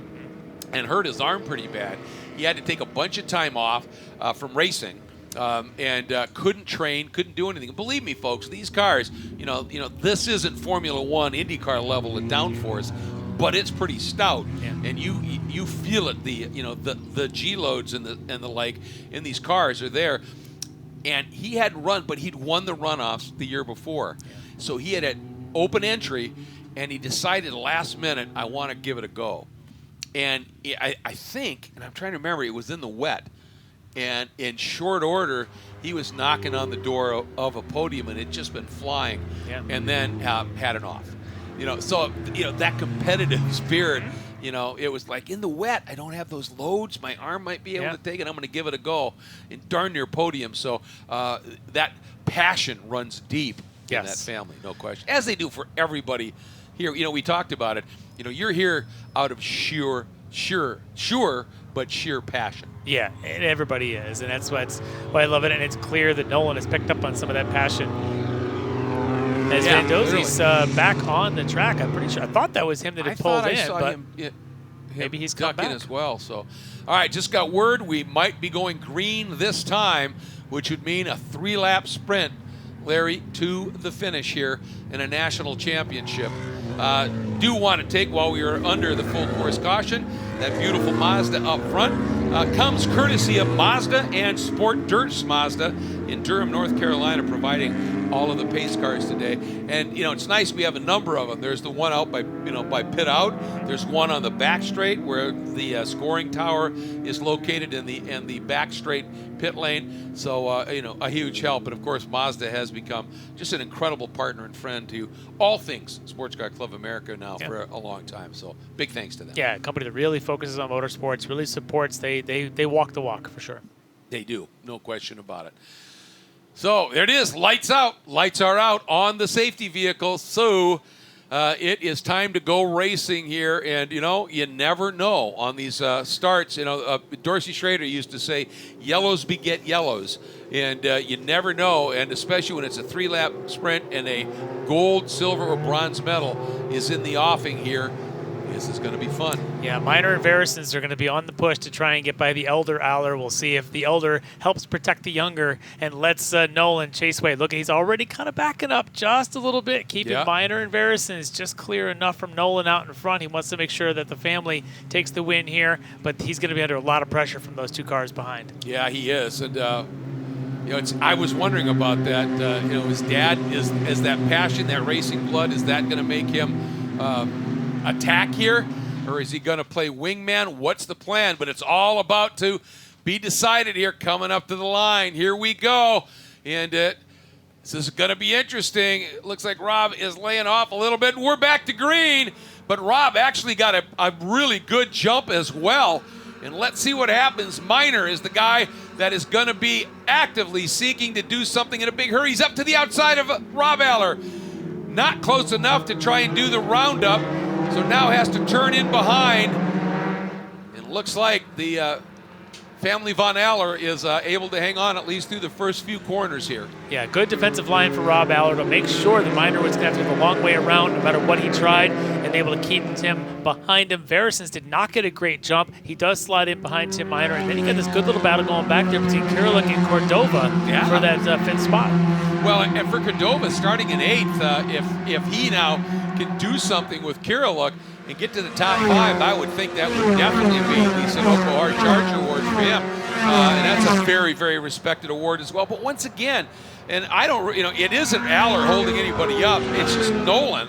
and hurt his arm pretty bad. He had to take a bunch of time off from racing and couldn't train, couldn't do anything. And believe me, folks, these cars, this isn't Formula One IndyCar level of downforce, but it's pretty stout, and you feel it. The G loads and the like in these cars are there. And he hadn't run, but he'd won the runoffs the year before. Yeah. So he had an open entry, and he decided last minute, I want to give it a go. And I think, and I'm trying to remember, it was in the wet. And in short order, he was knocking on the door of a podium, and it had just been flying. Yeah. And then had it off. So that competitive spirit. It was like, in the wet, I don't have those loads. My arm might be able to take it. I'm going to give it a go. And darn near podium. So that passion runs deep in that family, no question. As they do for everybody here. We talked about it. You're here out of sure, but sheer passion. Yeah, and everybody is. And that's why I love it. And it's clear that Nolan has picked up on some of that passion. As Fandozzi's back on the track, I'm pretty sure. I thought that was him that had pulled in, but maybe he's come back in as well. So, all right, just got word we might be going green this time, which would mean a 3-lap sprint, Larry, to the finish here in a national championship. Do want to take, while we are under the full course caution, that beautiful Mazda up front comes courtesy of Mazda and Sport Dirt's Mazda in Durham, North Carolina, providing all of the pace cars today. And it's nice, we have a number of them. There's the one out by pit out. There's one on the back straight where the scoring tower is located in the back straight pit lane. So a huge help. And of course, Mazda has become just an incredible partner and friend to all things Sports Car Club America now for a long time. So big thanks to them. Yeah, a company that really focuses on motorsports, really supports. They walk the walk for sure. They do, no question about it. So there it is. Lights out. Lights are out on the safety vehicle. So it is time to go racing here. And, you know, you never know on these starts. You know, Dorsey Schrader used to say, yellows beget yellows. And you never know. And especially when it's a 3-lap sprint and a gold, silver, or bronze medal is in the offing here. This is going to be fun. Yeah, Minor and Varacins are going to be on the push to try and get by the elder Allaer. We'll see if the elder helps protect the younger and lets Nolan chase away. Look, he's already kind of backing up just a little bit, keeping Minor and Varacins just clear enough from Nolan out in front. He wants to make sure that the family takes the win here, but he's going to be under a lot of pressure from those 2 cars behind. Yeah, he is. And, you know, I was wondering about that. You know, his dad is that passion, that racing blood. Is that going to make him attack here, or is he going to play wingman? What's the plan? But it's all about to be decided here, coming up to the line. Here we go, and this is going to be interesting. It looks like Rob is laying off a little bit, and we're back to green. But Rob actually got a really good jump as well. And let's see what happens. Minor is the guy that is going to be actively seeking to do something in a big hurry. He's up to the outside of Rob Allaer. Not close enough to try and do the roundup. So now has to turn in behind. It looks like the family Von Allaer is able to hang on at least through the first few corners here. Yeah, good defensive line for Rob Allaer to make sure that Minor was going to have to go the long way around no matter what he tried, and able to keep Tim behind him. Varacins did not get a great jump. He does slide in behind Tim Minor, and then you get this good little battle going back there between Kirillick and Cordova for that 5th spot. Well, and for Cordova starting in 8th, if he now can do something with Kirillick and get to the top 5, I would think that would definitely be at least an OKR Charger award for him. And that's a very, very respected award as well. But once again, and I don't, you know, it isn't Allaer holding anybody up. It's just Nolan.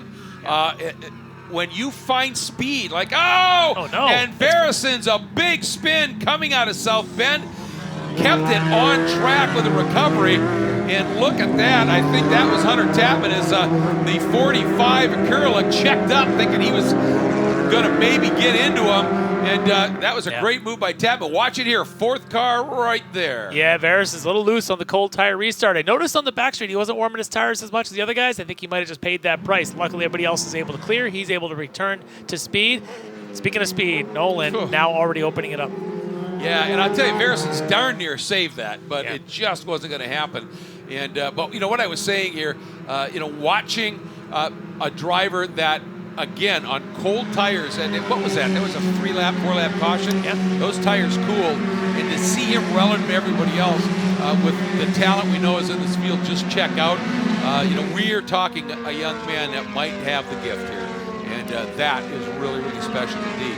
When you find speed, like, oh no. And Varacins, a big spin coming out of South Bend, kept it on track with a recovery. And look at that. I think that was Hunter Tapman as the 45 Kirillick checked up, thinking he was going to maybe get into him. And that was a great move by Tapman. Watch it here. 4th car right there. Yeah, Varus is a little loose on the cold tire restart. I noticed on the backstreet he wasn't warming his tires as much as the other guys. I think he might have just paid that price. Luckily, everybody else is able to clear. He's able to return to speed. Speaking of speed, Nolan now already opening it up. Yeah, and I'll tell you, Varacins darn near saved that, but it just wasn't going to happen. And but you know what I was saying here, you know, watching a driver that, again, on cold tires, and what was that? That was a 3-lap, 4-lap caution. Yeah. Those tires cooled, and to see him relative to everybody else with the talent we know is in this field, just check out. You know, we are talking a young man that might have the gift here, and that is really, really special indeed.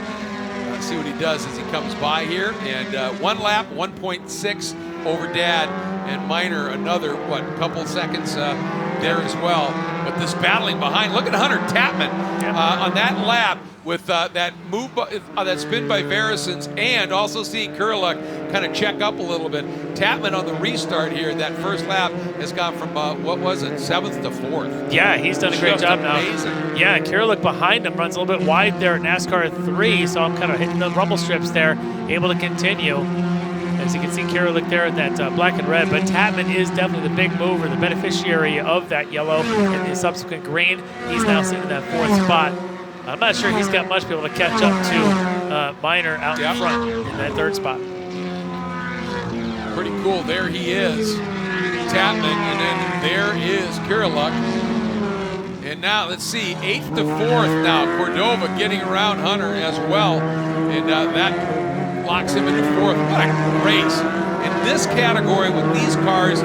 See what he does as he comes by here, and 1 lap, 1.6 over Dad, and Minor another, couple seconds there as well. But this battling behind, look at Hunter Tapman on that lap with that move, that spin by Varacins, and also seeing Kirillick kind of check up a little bit. Tapman on the restart here, that first lap has gone from, 7th to 4th. Yeah, he's done a great job amazing. Now. Yeah, Kirillick behind him runs a little bit wide there at NASCAR 3, so I'm kind of hitting the rumble strips there, able to continue. As you can see, Kirillick there in that black and red, but Tapman is definitely the big mover, the beneficiary of that yellow and the subsequent green. He's now sitting in that 4th spot. I'm not sure he's got much to be able to catch up to Minor out in front in that 3rd spot. Pretty cool. There he is, Tapman, and then there is Kirillick. And now, let's see, 8th to 4th now. Cordova getting around Hunter as well, and that locks him into 4th. What a race. In this category, with these cars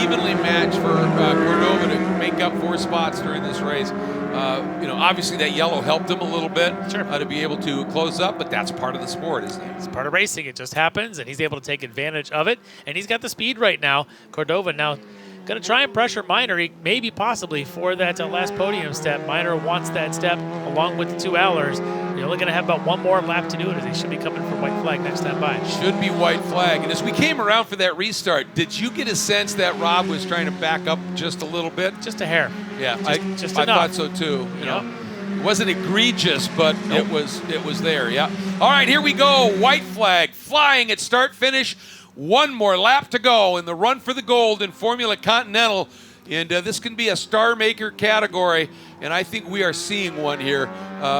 evenly matched for Cordova to make up 4 spots during this race, you know, obviously that yellow helped him a little bit to be able to close up, but that's part of the sport, isn't it? It's part of racing. It just happens, and he's able to take advantage of it, and he's got the speed right now. Cordova now going to try and pressure Minor, maybe possibly for that last podium step. Minor wants that step along with the 2 Allaers. You're only going to have about 1 more lap to do it, as he should be coming for white flag next time by. Should be white flag. And as we came around for that restart, did you get a sense that Rob was trying to back up just a little bit? Just a hair. Yeah, just I enough. thought so too. You know, it wasn't egregious, but it was there. Yeah. All right, here we go. White flag flying at start finish. One more lap to go in the run for the gold in Formula Continental. And this can be a star maker category. And I think we are seeing one here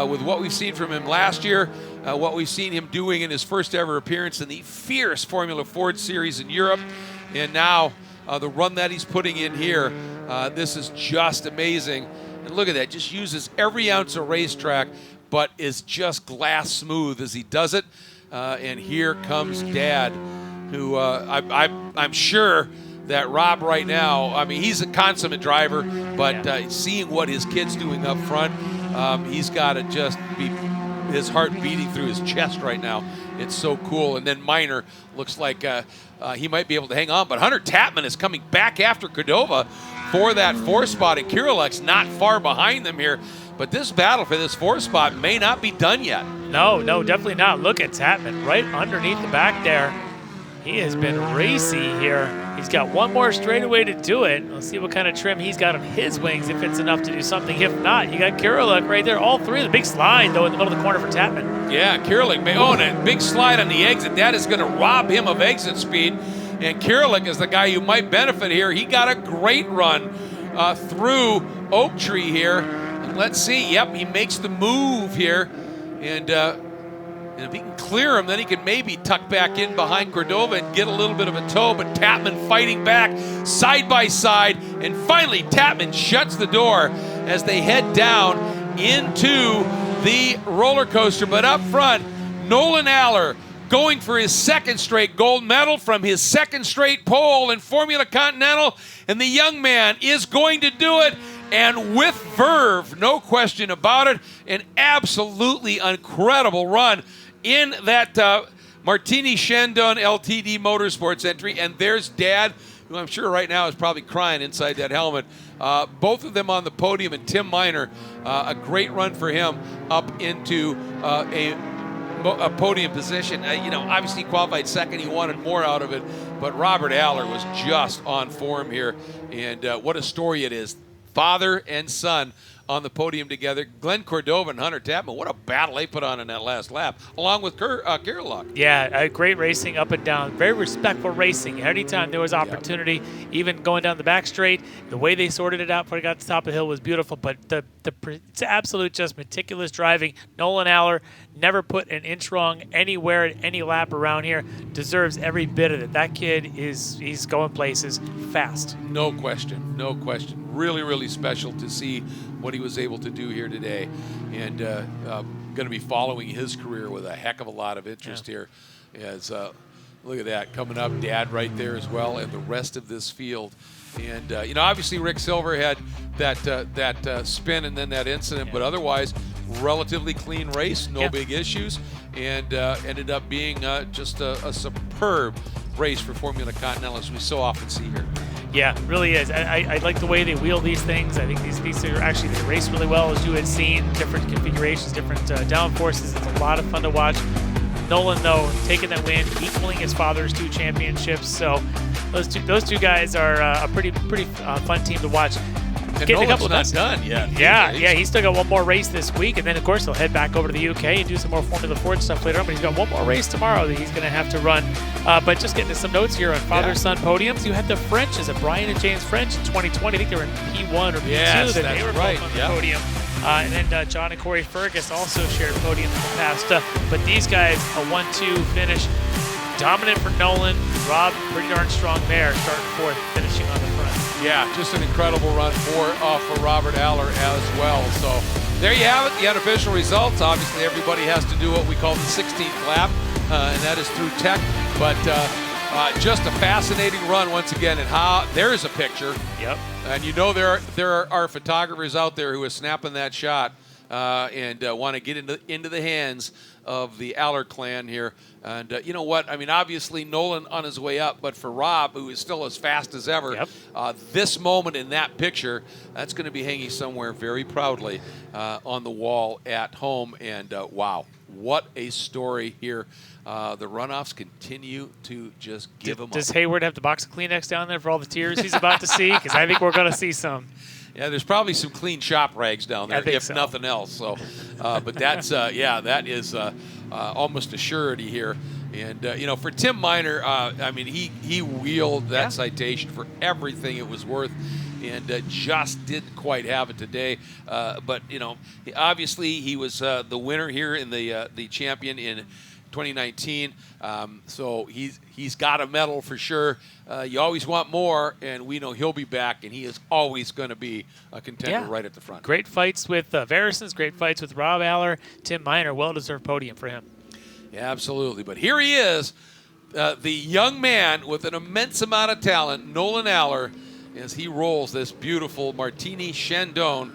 with what we've seen from him last year, what we've seen him doing in his first ever appearance in the fierce Formula Ford Series in Europe. And now the run that he's putting in here, this is just amazing. And look at that, just uses every ounce of racetrack, but is just glass smooth as he does it. And here comes Dad, who I'm sure that Rob right now, I mean, he's a consummate driver, but seeing what his kid's doing up front, he's got to just be his heart beating through his chest right now. It's so cool. And then Minor looks like he might be able to hang on, but Hunter Tapman is coming back after Cordova for that 4 spot, and Kirilek's not far behind them here. But this battle for this 4 spot may not be done yet. No, definitely not. Look at Tapman right underneath the back there. He has been racy here. He's got one more straightaway to do it. Let's see what kind of trim he's got on his wings, if it's enough to do something. If not, you got Kirilek right there. All three. The big slide, though, in the middle of the corner for Tapman. Yeah, Kirilek. Oh, and a big slide on the exit. That is going to rob him of exit speed. And Kirilek is the guy who might benefit here. He got a great run through Oak Tree here. And let's see. Yep, he makes the move here. And if he can clear him, then he can maybe tuck back in behind Cordova and get a little bit of a tow. But Tapman fighting back side by side. And finally, Tapman shuts the door as they head down into the roller coaster. But up front, Nolan Allaer going for his second straight gold medal from his second straight pole in Formula Continental. And the young man is going to do it. And with verve, no question about it, an absolutely incredible run in that Martini Shandon LTD Motorsports entry. And there's Dad, who I'm sure right now is probably crying inside that helmet. Both of them on the podium, and Tim Minor, a great run for him up into a podium position. Obviously qualified second. He wanted more out of it, but Robert Allaer was just on form here. And what a story it is. Father and son on the podium together. Glenn Cordova and Hunter Tapman, what a battle they put on in that last lap, along with Kirilek. Yeah, great racing up and down. Very respectful racing. Anytime there was opportunity, even going down the back straight, the way they sorted it out before they got to the top of the hill was beautiful. But it's absolute just meticulous driving. Nolan Allaer never put an inch wrong anywhere at any lap around here. Deserves every bit of it. That kid he's going places fast. No question, no question. Really, really special to see what he was able to do here today, and going to be following his career with a heck of a lot of interest here. As look at that coming up, Dad right there as well, and the rest of this field. And obviously Rick Silver had that spin and then that incident, but otherwise relatively clean race, no big issues, and ended up being just a superb race for Formula Continental, as we so often see here. Yeah, really is. I like the way they wheel these things. I think these are actually, they race really well, as you had seen. Different configurations, different downforces. It's a lot of fun to watch. Nolan, though, taking that win, equaling his father's 2 championships. So those two guys are a pretty fun team to watch. And Getting Nolan's a couple not of done yet. Yeah, he's still got one more race this week, and then of course he'll head back over to the UK and do some more Formula Ford stuff later on. But he's got one more race tomorrow that he's going to have to run. But just getting to some notes here on father-son podiums. You had the Frenches, Brian and James French in 2020. I think they were in P1 or P2. Yes, that that's they were right. both on the podium. And then John and Corey Fergus also shared podiums in the past. But these guys, a 1-2 finish. Dominant for Nolan. Rob, pretty darn strong there, starting 4th, finishing on the front. Yeah, just an incredible run for Robert Allaer as well. So there you have it, the unofficial results. Obviously, everybody has to do what we call the 16th lap, and that is through tech. But just a fascinating run once again. And there's a picture. Yep. And there are photographers out there who are snapping that shot and want to get into the hands of the Allaer clan here. And you know what? I mean, obviously Nolan on his way up, but for Rob, who is still as fast as ever, this moment in that picture, that's going to be hanging somewhere very proudly on the wall at home. And wow. what a story here. The runoffs continue to just give them Does up. Hayward have the box of Kleenex down there for all the tears he's about to see? Because I think we're going to see some. Yeah, there's probably some clean shop rags down there, I think if so. nothing else. So, but that's that is almost a surety here. And for Tim Miner, I mean, he wheeled that citation for everything it was worth, and just didn't quite have it today. But obviously he was the winner here in the champion in 2019. So he's got a medal for sure. You always want more, and we know he'll be back, and he is always going to be a contender right at the front. Great fights with Varacins, great fights with Rob Allaer. Tim Miner, well-deserved podium for him. Yeah, absolutely. But here he is, the young man with an immense amount of talent, Nolan Allaer, as he rolls this beautiful Martini Chandon.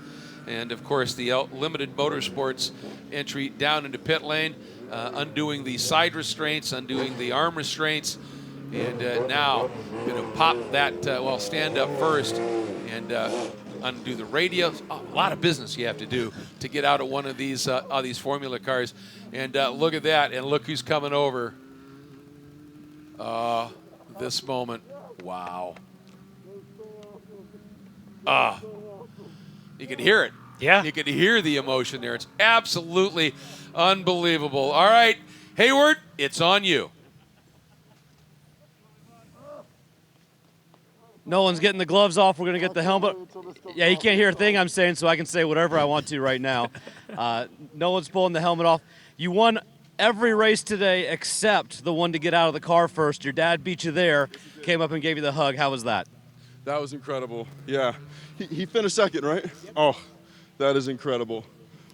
And, of course, the Limited Motorsports entry down into pit lane, undoing the side restraints, undoing the arm restraints, and now going to pop that, stand up first and undo the radios. A lot of business you have to do to get out of one of these Formula cars. And look at that, and look who's coming over. This moment, wow. You can hear it. Yeah. You can hear the emotion there. It's absolutely unbelievable. All right, Hayward, it's on you. Nolan's getting the gloves off. We're going to get the helmet. Yeah, he can't hear a thing I'm saying, so I can say whatever I want to right now. Nolan's pulling the helmet off. You won every race today except the one to get out of the car first. Your dad beat you there, came up and gave you the hug. How was that? That was incredible. Yeah. He finished second, right? Oh, that is incredible.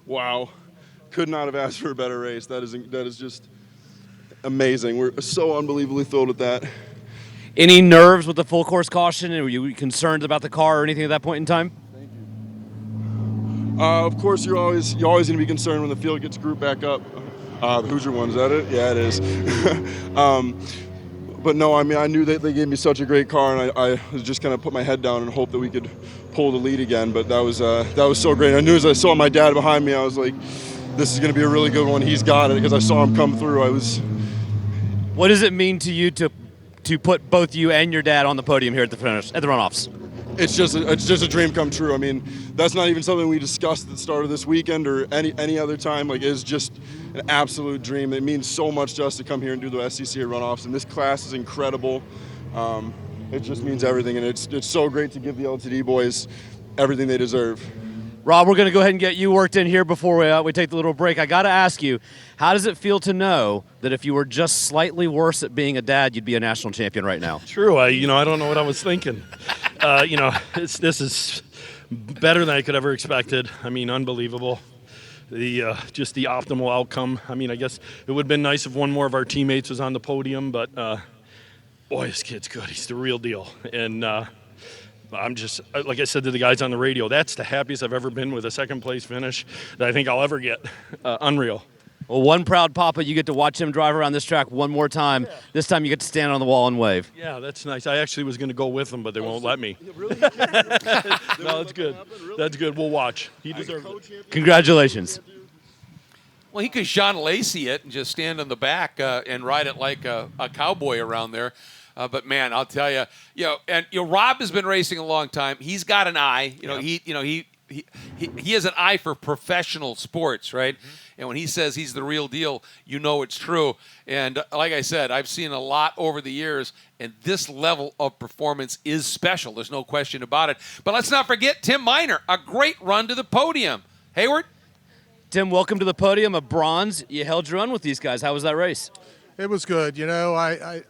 Wow. Could not have asked for a better race. That is just amazing. We're so unbelievably thrilled with that. Any nerves with the full course caution? Were you concerned about the car or anything at that point in time? Of course, you're always going to be concerned when the field gets grouped back up. The Hoosier one, is that it? Yeah, it is. But no, I mean, I knew that they gave me such a great car, and I was just going to put my head down and hope that we could pull the lead again. But that was so great. I knew as I saw my dad behind me, I was like, this is going to be a really good one. He's got it, because I saw him come through. What does it mean to you to put both you and your dad on the podium here at the finish, at the runoffs? It's just a dream come true. I mean, that's not even something we discussed at the start of this weekend or any other time. Like, it's just an absolute dream. It means so much to us to come here and do the SCCA runoffs, and this class is incredible. It just means everything, and it's so great to give the LTD boys everything they deserve. Rob, we're going to go ahead and get you worked in here before we take the little break. I got to ask you, how does it feel to know that if you were just slightly worse at being a dad, you'd be a national champion right now? True. I don't know what I was thinking. This is better than I could ever expected. I mean, unbelievable. Just the optimal outcome. I mean, I guess it would have been nice if one more of our teammates was on the podium, but boy, this kid's good. He's the real deal. And I'm just, like I said to the guys on the radio, that's the happiest I've ever been with a second place finish that I think I'll ever get. Unreal. Well, one proud papa, you get to watch him drive around this track one more time. Yeah. This time you get to stand on the wall and wave. Yeah, that's nice. I actually was going to go with him, but they won't let me. Really? No, that's good. Really? That's good. We'll watch. He deserves it. Congratulations. Well, he could Sean Lacey it and just stand on the back and ride it like a cowboy around there. But man, I'll tell you, Rob has been racing a long time. He's got an eye. He has an eye for professional sports, right? Mm-hmm. And when he says he's the real deal, you know it's true. And like I said, I've seen a lot over the years, and this level of performance is special. There's no question about it. But let's not forget Tim Miner, a great run to the podium. Hayward? Tim, welcome to the podium, a bronze. You held your own with these guys. How was that race? It was good. I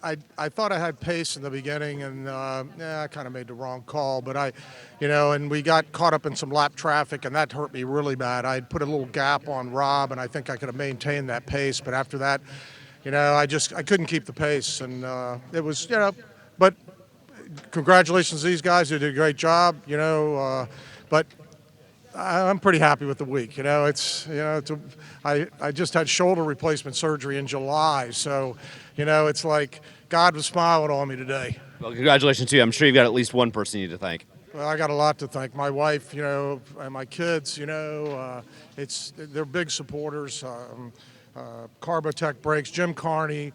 thought I had pace in the beginning, and I kind of made the wrong call. But and we got caught up in some lap traffic, and that hurt me really bad. I put a little gap on Rob, and I think I could have maintained that pace. But after that, I couldn't keep the pace, and it was, But congratulations to these guys. They did a great job. But I'm pretty happy with the week. I just had shoulder replacement surgery in July, so it's like God was smiling on me today. Well, congratulations to you. I'm sure you've got at least one person you need to thank. Well, I got a lot to thank. My wife, and my kids. They're big supporters. Carbotech Brakes, Jim Carney,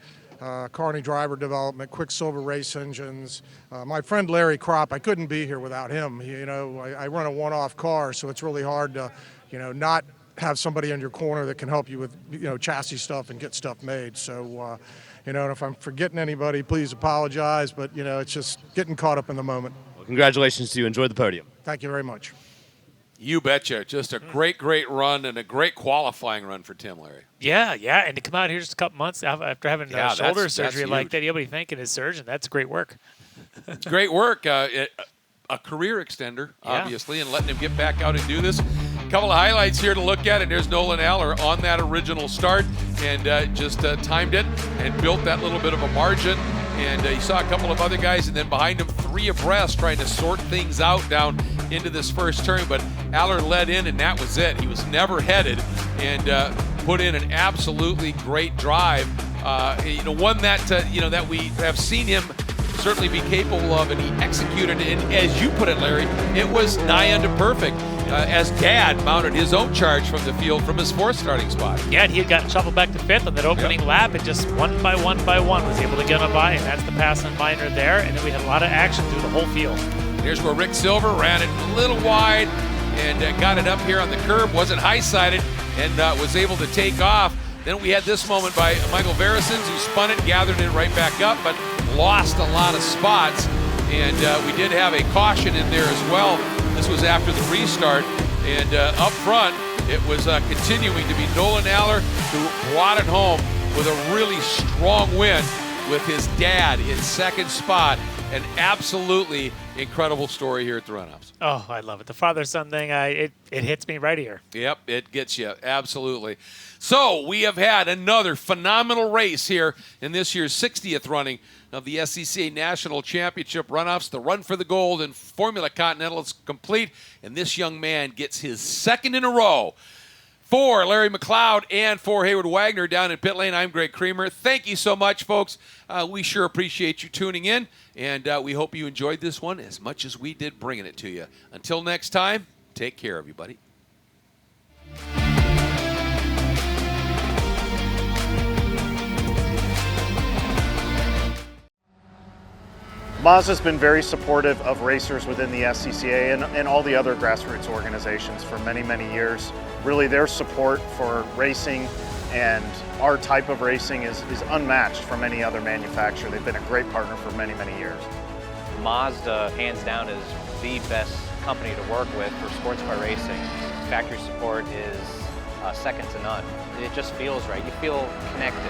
Carney Driver Development, Quicksilver Race Engines. My friend Larry Kropp, I couldn't be here without him. I run a one-off car, so it's really hard to, not have somebody in your corner that can help you with, chassis stuff and get stuff made. So, and if I'm forgetting anybody, please apologize, but, it's just getting caught up in the moment. Well, congratulations to you. Enjoy the podium. Thank you very much. You betcha. Just a great run and a great qualifying run for Tim, Larry. Yeah, and to come out here just a couple months after having shoulder surgery that's like huge. that, you'll be thanking his surgeon. That's great work. Great work. A career extender, obviously, and letting him get back out and do this. A couple of highlights here to look at, and there's Nolan Allaer on that original start and just timed it and built that little bit of a margin. And you saw a couple of other guys, and then behind him, 3 abreast trying to sort things out down into this first turn. But Allaer led in, and that was it. He was never headed and put in an absolutely great drive. One that, that we have seen him certainly be capable of, and he executed it. And as you put it, Larry, it was nigh unto perfect. As Dad mounted his own charge from the field from his 4th starting spot. Yeah, and he had gotten shuffled back to 5th on that opening lap, and just one by one was able to get on by, and that's the pass on Minor there. And then we had a lot of action through the whole field. Here's where Rick Silver ran it a little wide and got it up here on the curb, wasn't high-sided, and was able to take off. Then we had this moment by Michael Varacins, who spun it, gathered it right back up, but lost a lot of spots. And we did have a caution in there as well. This was after the restart. And up front, it was continuing to be Nolan Allaer, who brought it home with a really strong win with his dad in 2nd spot. An absolutely incredible story here at the Runoffs. Oh, I love it. The father-son thing, it hits me right here. Yep, it gets you. Absolutely. So we have had another phenomenal race here in this year's 60th running of the SCCA National Championship Runoffs. The run for the gold in Formula Continental is complete, and this young man gets his 2nd in a row. For Larry McLeod and for Hayward Wagner down in pit lane, I'm Greg Creamer. Thank you so much, folks. We sure appreciate you tuning in, and we hope you enjoyed this one as much as we did bringing it to you. Until next time, take care, everybody. Mazda's been very supportive of racers within the SCCA and all the other grassroots organizations for many, many years. Really, their support for racing and our type of racing is unmatched from any other manufacturer. They've been a great partner for many, many years. Mazda, hands down, is the best company to work with for sports car racing. Factory support is second to none. It just feels right. You feel connected.